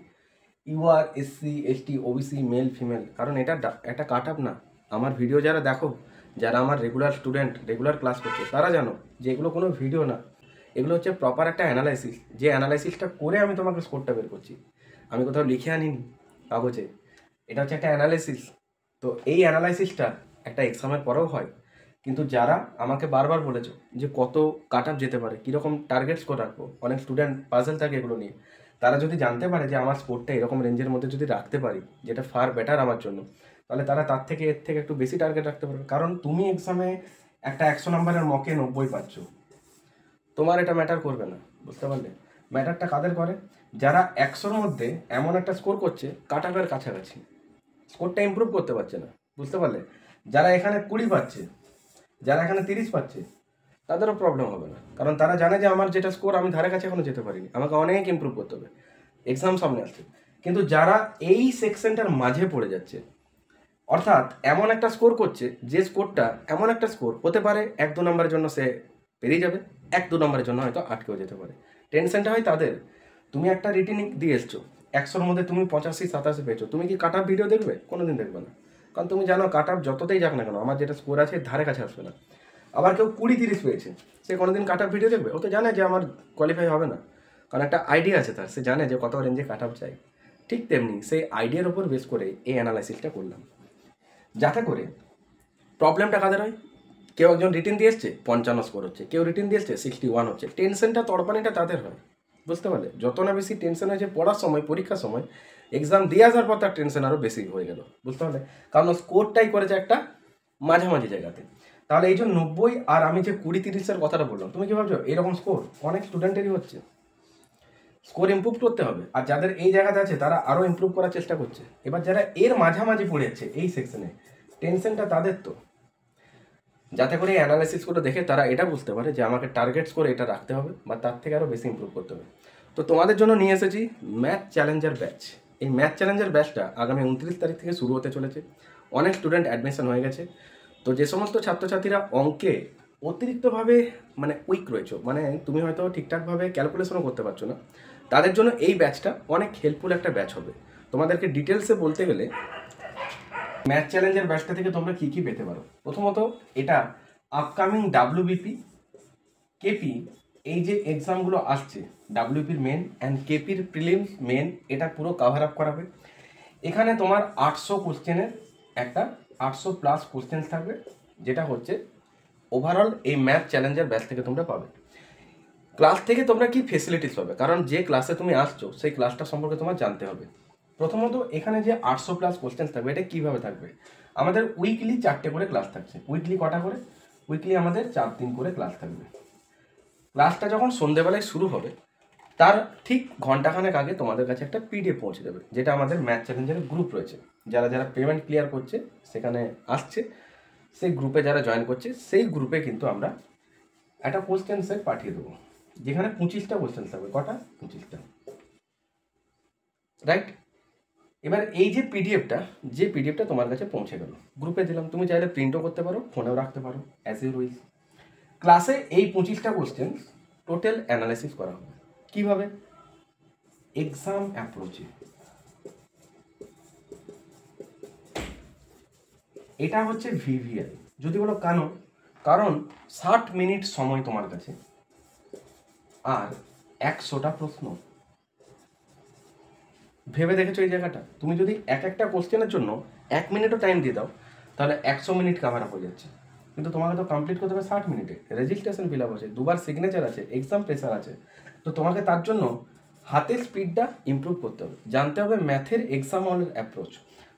UR SC ST OBC male female, কারণ এটা একটা কাট আপ না। আমার ভিডিও যারা দেখো, যারা আমার রেগুলার স্টুডেন্ট, রেগুলার ক্লাস করছে, তারা জানো যে এগুলো কোনো ভিডিও না, এগুলো হচ্ছে প্রপার একটা অ্যানালাইসিস। যে অ্যানালাইসিসটা করে আমি তোমাকে স্কোরটা বের করছি, আমি কোথাও লিখে আনিনি কাগজে, এটা হচ্ছে একটা অ্যানালাইসিস। তো এই অ্যানালাইসিসটা একটা এক্সামের পরেও হয়, কিন্তু যারা আমাকে বারবার বলেছো যে কত কাট আপ যেতে পারে, কীরকম টার্গেট স্কোর রাখবো, অনেক স্টুডেন্ট পাজল থাকে এগুলো নিয়ে, তারা যদি জানতে পারে যে আমার স্কোরটা এরকম রেঞ্জের মধ্যে যদি রাখতে পারি, যেটা ফার বেটার আমার জন্য, তাহলে তারা তার থেকে এর থেকে একটু বেশি টার্গেট রাখতে পারবে। কারণ তুমি এক্সামে একটা 100 নম্বরের মকে 90 পাচ্ছ, তোমার এটা ম্যাটার করবে না, বুঝতে পারলে? ম্যাটারটা কাদের করে? যারা 100-র মধ্যে এমন একটা স্কোর করছে কাট আপের কাছাকাছি, স্কোরটা ইমপ্রুভ করতে পারছে না, বুঝতে পারলে? যারা এখানে 20 পাচ্ছে, যারা এখানে 30 পাচ্ছে, তাদেরও প্রবলেম হবে না, কারণ তারা জানে যে আমার যেটা স্কোর আমি ধারে কাছে এখনো যেতে পারিনি, আমাকে অনেক ইমপ্রুভ করতে হবে, এক্সাম সামনে আসছে। কিন্তু যারা এই সেকশনটার মাঝে পড়ে যাচ্ছে, অর্থাৎ এমন একটা স্কোর করছে যে স্কোরটা এমন একটা স্কোর হতে পারে 1-2 নম্বরের জন্য সে পেরিয়ে যাবে, 1-2 নম্বরের জন্য হয়তো আটকেও যেতে পারে, টেনশনটা হয় তাদের। তুমি একটা রিটিনিং দিয়ে এসছো, 100-র মধ্যে তুমি 85-87 পেয়েছো, তুমি কি কাট আপ ভিডিও দেখবে? কোনোদিন দেখবে না, কারণ তুমি জানো কাট আপ যতটাই যাক না কেন আমার যেটা স্কোর আছে ধারে কাছে আসবে না। আবার কেউ 20-30 পেয়েছে, সে কোনোদিন কাট আপ ভিডিও দেখবে? ও তো জানে যে আমার কোয়ালিফাই হবে না, কারণ একটা আইডিয়া আছে তার, সে জানে যে কত রেঞ্জে কাট আপ চাই। ঠিক তেমনি সেই আইডিয়ার ওপর বেস করে এই অ্যানালাইসিসটা করলাম, যাতে করে প্রবলেমটা কাদের হয়? কেউ একজন রিটিন দিয়ে এসছে 55 স্কোর হচ্ছে, কেউ রিটিন দিয়ে এসছে 61 হচ্ছে, টেনশনটা তড়পানিটা তাদের হয়, বুঝতে পারলে? যত না বেশি টেনশন হয়েছে পড়ার সময়, পরীক্ষার সময়, এক্সাম দিয়ে আসার পর তার টেনশন আরও বেশি হয়ে গেল, বুঝতে পারলে? কারণ স্কোরটাই করেছে একটা মাঝামাঝি জায়গাতে। তাহলে এই যে 90 আর আমি যে 20-30-এর কথাটা বললাম, তুমি কি ভাবছো এরকম স্কোর অনেক স্টুডেন্টেরই হচ্ছে? স্কোর ইমপ্রুভ করতে হবে, আর যাদের এই জায়গাতে আছে তারা আরও ইমপ্রুভ করার চেষ্টা করছে। এবার যারা এর মাঝামাঝি পড়ে যাচ্ছে এই সেকশনে, টেনশনটা তাদের তো, যাতে করে এই অ্যানালাইসিসগুলো দেখে তারা এটা বুঝতে পারে যে আমাকে টার্গেট স্কোর এটা রাখতে হবে বা তার থেকে আরও বেশি ইমপ্রুভ করতে হবে। তো তোমাদের জন্য নিয়ে এসেছি ম্যাথ চ্যালেঞ্জার ব্যাচ। এই ম্যাথ চ্যালেঞ্জার ব্যাচটা আগামী 29 তারিখ থেকে শুরু হতে চলেছে। অনেক স্টুডেন্ট অ্যাডমিশন হয়ে গেছে। তো যে সমস্ত ছাত্রছাত্রীরা অঙ্কে অতিরিক্তভাবে মানে উইক রয়েছে, মানে তুমি হয়তো ঠিকঠাকভাবে ক্যালকুলেশনও করতে পারছো না, তাদের জন্য এই ব্যাচটা অনেক হেল্পফুল একটা ব্যাচ হবে। তোমাদেরকে ডিটেলসে বলতে গেলে ম্যাথ চ্যালেঞ্জের ব্যাচটা থেকে তোমরা কী কী পেতে পারো? প্রথমত এটা আপকামিং ডাব্লিউবিপি, কেপি, এই যে এক্সামগুলো আসছে ডাব্লিউপির মেন অ্যান্ড কেপির প্রিলিমস মেন, এটা পুরো কাভার আপ করাবে। এখানে তোমার 800 কোশ্চেনের একটা 800+ কোশ্চেন থাকবে, যেটা হচ্ছে ওভারঅল এই ম্যাথ চ্যালেঞ্জের ব্যাচ থেকে তোমরা পাবে। ক্লাস থেকে তোমরা কি ফেসিলিটিস পাবে, কারণ যে ক্লাসে তুমি আসছো সেই ক্লাসটা সম্পর্কে তোমার জানতে হবে। প্রথমত এখানে যে 800+ কোশ্চেন থাকবে, এটা কীভাবে থাকবে? আমাদের উইকলি 4টে করে ক্লাস থাকছে। উইকলি কটা করে? উইকলি আমাদের 4 দিন করে ক্লাস থাকবে। ক্লাসটা যখন সন্ধেবেলায় শুরু হবে তার ঠিক ঘন্টাখানেক আগে তোমাদের কাছে একটা পিডিএফ পৌঁছে যাবে, যেটা আমাদের ম্যাথ চ্যালেঞ্জের গ্রুপ রয়েছে, যারা যারা পেমেন্ট ক্লিয়ার করছে সেখানে আসছে, সেই গ্রুপে যারা জয়েন করছে সেই গ্রুপে কিন্তু আমরা একটা কোশ্চেন সেট পাঠিয়ে দেবো, যেখানে 25টা কোশ্চেন থাকবে। কটা? 25টা, রাইট? এবার এই যে পিডিএফটা তোমার কাছে পৌঁছে গেল, গ্রুপে দিলাম, তুমি চাইলে প্রিন্টও করতে পারো, ফোনেও রাখতে পারো, অ্যাজ ইউর উইশ। ক্লাসে এই 25টা কোশ্চেন টোটাল অ্যানালাইসিস করা হবে। কীভাবে? এক্সাম অ্যাপ্রোচে। এটা হচ্ছে ভিভিআই। যদি বলো কেন? কারণ 60 মিনিট সময় তোমার কাছে আর 100টা প্রশ্ন। ভেবে দেখেছো এই জায়গাটা? তুমি যদি একটা কোশ্চেনের জন্য 1 মিনিটও টাইম দিয়ে দাও, তাহলে 100 মিনিট কাভার আপ হয়ে যাচ্ছে। কিন্তু তোমাকে তো কমপ্লিট করতে হবে 60 মিনিটে। রেজিস্ট্রেশন ফিল আপ আছে, 2বার সিগনেচার আছে, এক্সাম প্রেসার আছে। তো তোমাকে তার জন্য হাতের স্পিডটা ইমপ্রুভ করতে হবে, জানতে হবে ম্যাথের এক্সাম হলের অ্যাপ্রোচ,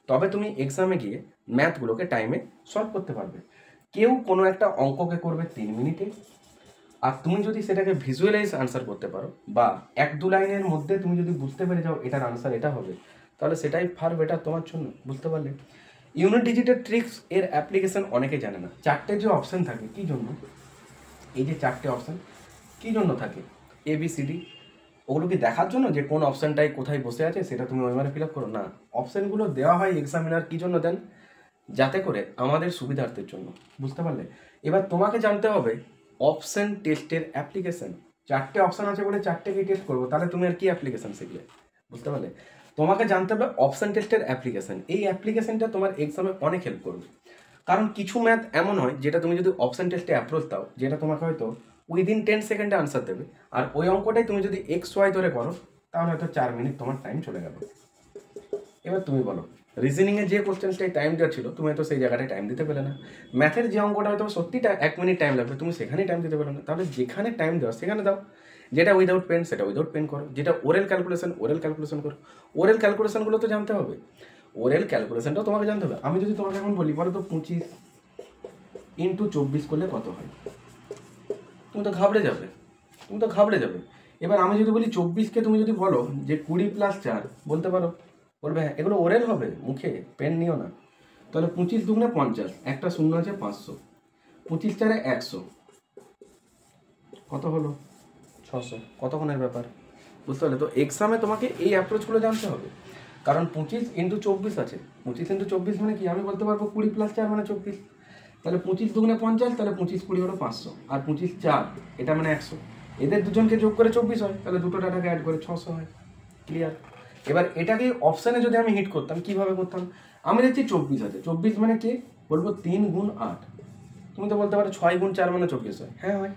তবে তুমি এক্সামে গিয়ে ম্যাথগুলোকে টাইমে সলভ করতে পারবে। কেউ কোনো একটা অঙ্ককে করবে 3 মিনিটে, আর তুমি যদি সেটাকে ভিজুয়ালাইজ আনসার করতে পারো বা 1-2 লাইনের মধ্যে তুমি যদি বুঝতে পেরে যাও এটার আনসার এটা হবে, তাহলে সেটাই ফার বেটার তোমার জন্য। বুঝতে পারলে? ইউনিট ডিজিটের ট্রিক্স এর অ্যাপ্লিকেশন অনেকে জানে না। 4টে যে অপশান থাকে কী জন্য, এই যে 4টে অপশান কী জন্য থাকে, ABCD, ওগুলো কি দেখার জন্য যে কোন অপশানটাই কোথায় বসে আছে সেটা তুমি ওইভাবে ফিল আপ করো? না, অপশানগুলো দেওয়া হয় এক্সামিনার কী জন্য দেন, যাতে করে আমাদের সুবিধার্থের জন্য। বুঝতে পারলে? এবার তোমাকে জানতে হবে অপশন টেস্টের অ্যাপ্লিকেশন। 4টে অপশান আছে বলে 4টেকে টেস্ট করবো, তাহলে তুমি আর কি অ্যাপ্লিকেশন শিখলে? বুঝতে পারলে? তোমাকে জানতে হবে অপশন টেস্টের অ্যাপ্লিকেশন। এই অ্যাপ্লিকেশনটা তোমার এক্সামে অনেক হেল্প করবে, কারণ কিছু ম্যাথ এমন হয় যেটা তুমি যদি অপশন টেস্টে অ্যাপ্রোচ দাও, যেটা তোমাকে হয়তো উইদিন 10 সেকেন্ডে আনসার দেবে, আর ওই অঙ্কটাই তুমি যদি XY ধরে করো, তাহলে হয়তো 4 মিনিট তোমার টাইম চলে গেল। এবার তুমি বলো, রিজনিংয়ে যে কোশ্চেন্সটাই টাইম দেওয়া ছিল তুমি হয়তো সেই জায়গাটায় টাইম দিতে পেলে না। ম্যাথের যে অঙ্কটা হয়তো সত্যি 1 মিনিট টাইম লাগবে, তুমি সেখানেই টাইম দিতে পেলে না। তাহলে যেখানে টাইম দেওয়া সেখানে দাও। যেটা উইদাউট পেন সেটা উইদাউট পেন করো, যেটা ওরেল ক্যালকুলেশন করো। ওরেল ক্যালকুলেশনগুলো তো জানতে হবে, ওরেল ক্যালকুলেশনটাও তোমাকে জানতে হবে। আমি যদি তোমাকে এখন বলি বলো তো 25 × 24 করলে কত হয়, তুমি তো ঘাবড়ে যাবে। এবার আমি যদি বলি 24কে তুমি যদি বলো যে 20 + 4 বলতে পারো, বলবে হ্যাঁ, এগুলো ওরেল হবে, মুখে পেন নিও না। তাহলে 25 × 2 = 50, একটা শূন্য আছে 500, 25 × 4 = 100, কত হলো 600, কতক্ষণের ব্যাপার। বুঝতে পারলে? তো এক্সামে তোমাকে এই অ্যাপ্রোচগুলো জানতে হবে, কারণ 25 × 24 আছে, 25 × 24 মানে কি, আমি বলতে পারবো 20 + 4 মানে 24, তাহলে 25 × 2 = 50, তাহলে 25 × 20 হলো 500, আর 25 × 4 এটা মানে 100, এদের দুজনকে যোগ করে 24 হয়, তাহলে দুটো ডাটাকে অ্যাড করে 600 হয়। ক্লিয়ার? এবার এটাকে অপশানে যদি আমি হিট করতাম, কীভাবে করতাম, আমি দেখছি 24 আছে, 24 মানে কি বলবো 3 × 8, তুমি তো বলতে পারো 6 × 4 মানে 24 হয়, হ্যাঁ হয়।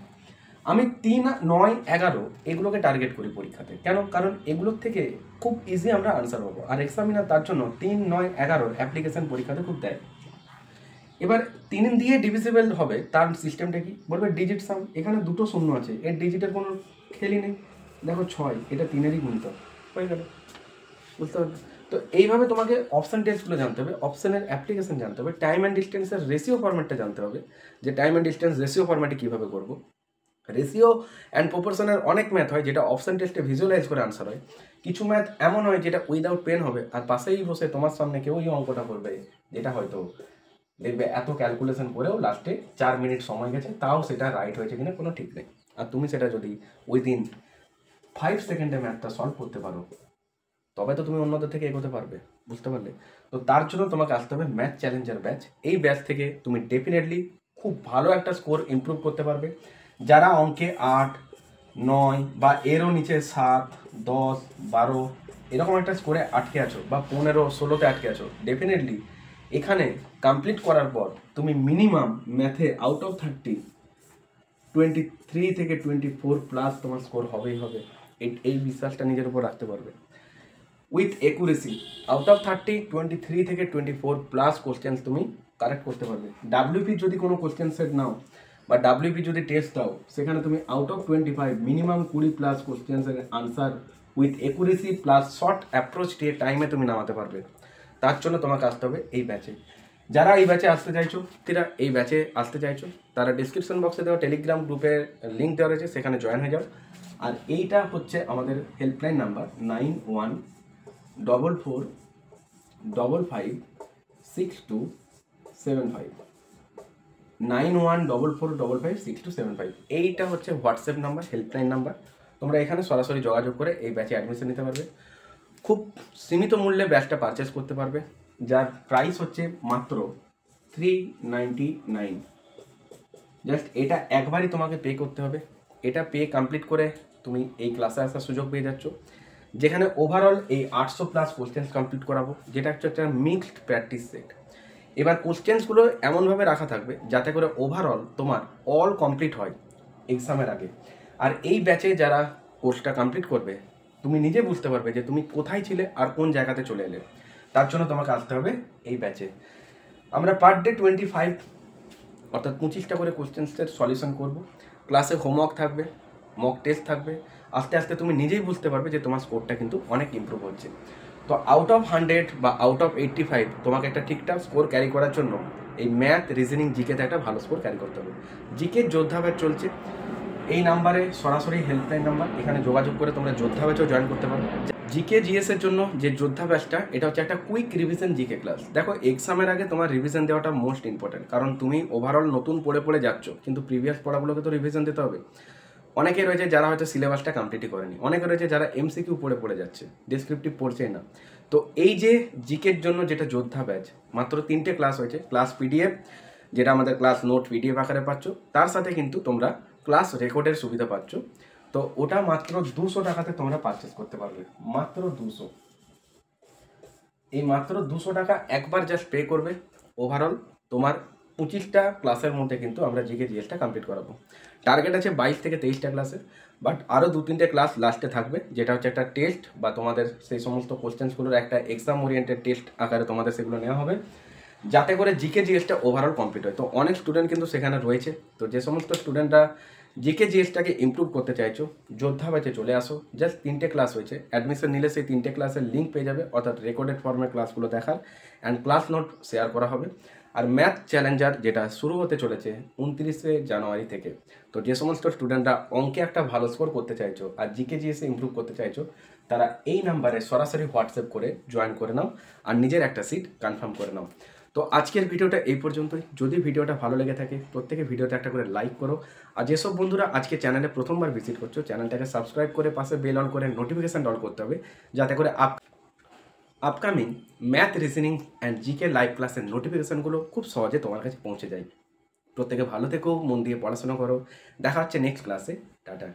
আমি 3, 9, 11 এগুলোকে টার্গেট করি পরীক্ষাতে। কেন? কারণ এগুলোর থেকে খুব ইজি আমরা আনসার পাবো, আর এক্সামিনার তার জন্য 3, 9, 11 অ্যাপ্লিকেশন পরীক্ষাতে খুব দেয়। এবার 3 দিয়ে ডিভিজিবল হবে তার সিস্টেমটা কি, বলবে ডিজিট সাম। এখানে দুটো শূন্য আছে, এর ডিজিটের কোনো খেলি নেই। দেখো 6, এটা 3-এরই গুণিতক, হয়ে গেল। বুঝতে পারবে? তো এইভাবে তোমাকে অপশান টেস্টগুলো জানতে হবে, অপশানের অ্যাপ্লিকেশন জানতে হবে, টাইম অ্যান্ড ডিস্টেন্সের রেশিও ফরম্যাটটা জানতে হবে, যে টাইম অ্যান্ড ডিস্টেন্স রেশিও ফরম্যাটে কীভাবে করবো। রেশিও অ্যান্ড প্রপোর্শনের অনেক ম্যাথ হয় যেটা অপশান টেস্টে ভিজুয়ালাইজ করে আনসার হয়। কিছু ম্যাথ এমন হয় যেটা উইদাউট পেন হবে, আর পাশেই বসে তোমার সামনে কেউ এই অঙ্কটা করবে, যেটা হয়তো দেখবে এত ক্যালকুলেশন করেও লাস্টে 4 মিনিট সময় গেছে, তাও সেটা রাইট হয়েছে কিনা কোনো ঠিক নেই। আর তুমি সেটা যদি উইদিন 5 সেকেন্ডে ম্যাথটা সলভ করতে পারো, তবে তো তুমি অন্যদের থেকে এগোতে পারবে। বুঝতে পারলে? তো তার জন্য তোমাকে আসতে হবে ম্যাথ চ্যালেঞ্জার ব্যাচ। এই ব্যাচ থেকে তুমি ডেফিনেটলি খুব ভালো একটা স্কোর ইমপ্রুভ করতে পারবে। যারা অঙ্কে 8, 9 বা এরও নিচে 7, 10, 12 এরকম একটা স্কোরে আটকে আছো, বা 15, 16তে আটকে আছো, ডেফিনেটলি এখানে কমপ্লিট করার পর তুমি মিনিমাম ম্যাথে আউট অফ 30 23 থেকে 24+ তোমার স্কোর হবেই হবে। এই বিশ্বাসটা নিজের উপর রাখতে পারবে। উইথ একুরেসি আউট অফ 30 23 থেকে 24+ কোশ্চেন্স তুমি কারেক্ট করতে পারবে। ডাব্লিউপি যদি কোনো কোশ্চেন সেট নাও বা ডাব্লিউপি যদি টেস্ট দাও, সেখানে তুমি আউট অফ 25 মিনিমাম 20+ কোশ্চেন্সের answer with accuracy plus short approach দিয়ে টাইমে তুমি নামাতে পারবে। তার জন্য তোমাকে আসতে হবে এই ব্যাচে। যারা এই ব্যাচে আসতে চাইছো তারা ডিসক্রিপশন বক্সে দেওয়া টেলিগ্রাম গ্রুপের লিঙ্ক দেওয়া রয়েছে, সেখানে জয়েন হয়ে যাও। আর এইটা হচ্ছে আমাদের হেল্পলাইন নাম্বার 9144556275, 9144556275। এইটা হচ্ছে হোয়াটসঅ্যাপ নাম্বার, হেল্পলাইন নাম্বার। তোমরা এখানে সরাসরি যোগাযোগ করে এই ব্যাচে অ্যাডমিশন নিতে পারবে। খুব সীমিত মূল্যে ব্যাচটা পারচেস করতে পারবে, যার প্রাইস হচ্ছে মাত্র 399। জাস্ট এটা একবারই তোমাকে পে করতে হবে। এটা পে কমপ্লিট করে তুমি এই ক্লাসে আসার সুযোগ পেয়ে যাচ্ছ, যেখানে ওভারঅল এই 800+ কোশ্চেন্স কমপ্লিট করাবো, যেটা হচ্ছে একটা মিক্সড প্র্যাকটিস সেট। এবার কোশ্চেন্সগুলো এমনভাবে রাখা থাকবে যাতে করে ওভারঅল তোমার অল কমপ্লিট হয় এক্সামের আগে। আর এই ব্যাচে যারা কোর্সটা কমপ্লিট করবে, তুমি নিজে বুঝতে পারবে যে তুমি কোথায় ছিলে আর কোন জায়গাতে চলে এলে। তার জন্য তোমাকে আসতে হবে এই ব্যাচে। আমরা পার ডে 25 অর্থাৎ 25টা করে কোশ্চেন্সের সলিউশন করব। ক্লাসে হোমওয়ার্ক থাকবে, মক টেস্ট থাকবে, আস্তে আস্তে তুমি নিজেই বুঝতে পারবে যে তোমার স্কোরটা কিন্তু অনেক ইমপ্রুভ হচ্ছে। তো আউট অফ 100 বা আউট অফ 85 তোমাকে একটা ঠিকঠাক স্কোর ক্যারি করার জন্য এই ম্যাথ, রিজনিং, জিকেতে একটা ভালো স্কোর ক্যারি করতে হবে। জিকে যোদ্ধা ব্যাচ চলছে, এই নাম্বারে সরাসরি হেল্পলাইন নাম্বার, এখানে যোগাযোগ করে তোমরা যোদ্ধা ব্যাচও জয়েন করতে পারো। জিকে জিএস এর জন্য যে যোদ্ধা ব্যাচটা, এটা হচ্ছে একটা কুইক রিভিশন জিকে ক্লাস। দেখো, এক্সামের আগে তোমার রিভিশন দেওয়াটা মোস্ট ইম্পর্টেন্ট, কারণ তুমি ওভারঅল নতুন পড়ে যাচ্ছ, কিন্তু প্রিভিয়াস পড়াগুলোকে তো রিভিশন দিতে হবে। অনেকে রয়েছে যারা হয়তো সিলেবাসটা কমপ্লিটই করেনি, অনেকে রয়েছে যারা এমসিকিউ পড়ে যাচ্ছে, ডেসক্রিপটিভ পড়ছেই না। তো এই যে জিকের জন্য যেটা যোদ্ধা ব্যাচ, মাত্র 3টে ক্লাস হয়েছে। ক্লাস পিডিএফ, যেটা আমাদের ক্লাস নোট পিডিএফ আকারে পাচ্ছ, তার সাথে কিন্তু তোমরা ক্লাস রেকর্ডের সুবিধা পাচ্ছ। তো ওটা মাত্র 200 টাকাতে তোমরা পারচেস করতে পারবে, মাত্র 200। এই মাত্র 200 টাকা একবার জাস্ট পে করবে, ওভারঅল তোমার 25টা ক্লাসের মধ্যে কিন্তু আমরা জিকে জিএসটা কমপ্লিট করাবো। টার্গেট আছে 22 থেকে 23টা ক্লাসে, বাট আরও 2-3টে ক্লাস লাস্টে থাকবে, যেটা হচ্ছে একটা টেস্ট বা তোমাদের সেই সমস্ত কোশ্চেন্সগুলোর একটা এক্সাম ওরিয়েন্টেড টেস্ট আকারে তোমাদের সেগুলো নেওয়া হবে, যাতে করে জিকে জিএসটা ওভারঅল কমপ্লিট হয়। তো অনেক স্টুডেন্ট কিন্তু সেখানে রয়েছে। তো যে সমস্ত স্টুডেন্টরা জিকে জিএসটাকে ইমপ্রুভ করতে চাইছো, যোদ্ধা ব্যাচে চলে আসো। জাস্ট 3টে ক্লাস হয়েছে, অ্যাডমিশন নিলে সেই 3টে ক্লাসের লিঙ্ক পেয়ে যাবে, অর্থাৎ রেকর্ডেড ফর্মে ক্লাসগুলো দেখার অ্যান্ড ক্লাস নোট শেয়ার করা হবে। আর ম্যাথ চ্যালেঞ্জার যেটা শুরু হতে চলেছে 29শে জানুয়ারি থেকে। তো যে সমস্ত স্টুডেন্টরা অঙ্কে একটা ভালো স্কোর করতে চাইছো আর জিকে জিএসে ইমপ্রুভ করতে চাইছো, তারা এই নাম্বারে সরাসরি হোয়াটসঅ্যাপ করে জয়েন করে নাও আর নিজের একটা সিট কনফার্ম করে নাও। তো আজকের ভিডিওটা এই পর্যন্তই। যদি ভিডিওটা ভালো লেগে থাকে, প্রত্যেকে ভিডিওতে একটা করে লাইক করো। আর যেসব বন্ধুরা আজকে চ্যানেলে প্রথমবার ভিজিট করছো, চ্যানেলটাকে সাবস্ক্রাইব করে পাশে বেল অন করে নোটিফিকেশান অন করতে হবে, যাতে করে upcoming math, reasoning and GK live ক্লাসের নোটিফিকেশানগুলো খুব সহজে তোমার কাছে পৌঁছে যায়। প্রত্যেকে ভালো থেকো, মন দিয়ে পড়াশোনা করো। দেখা হচ্ছে নেক্সট ক্লাসে। টাটা।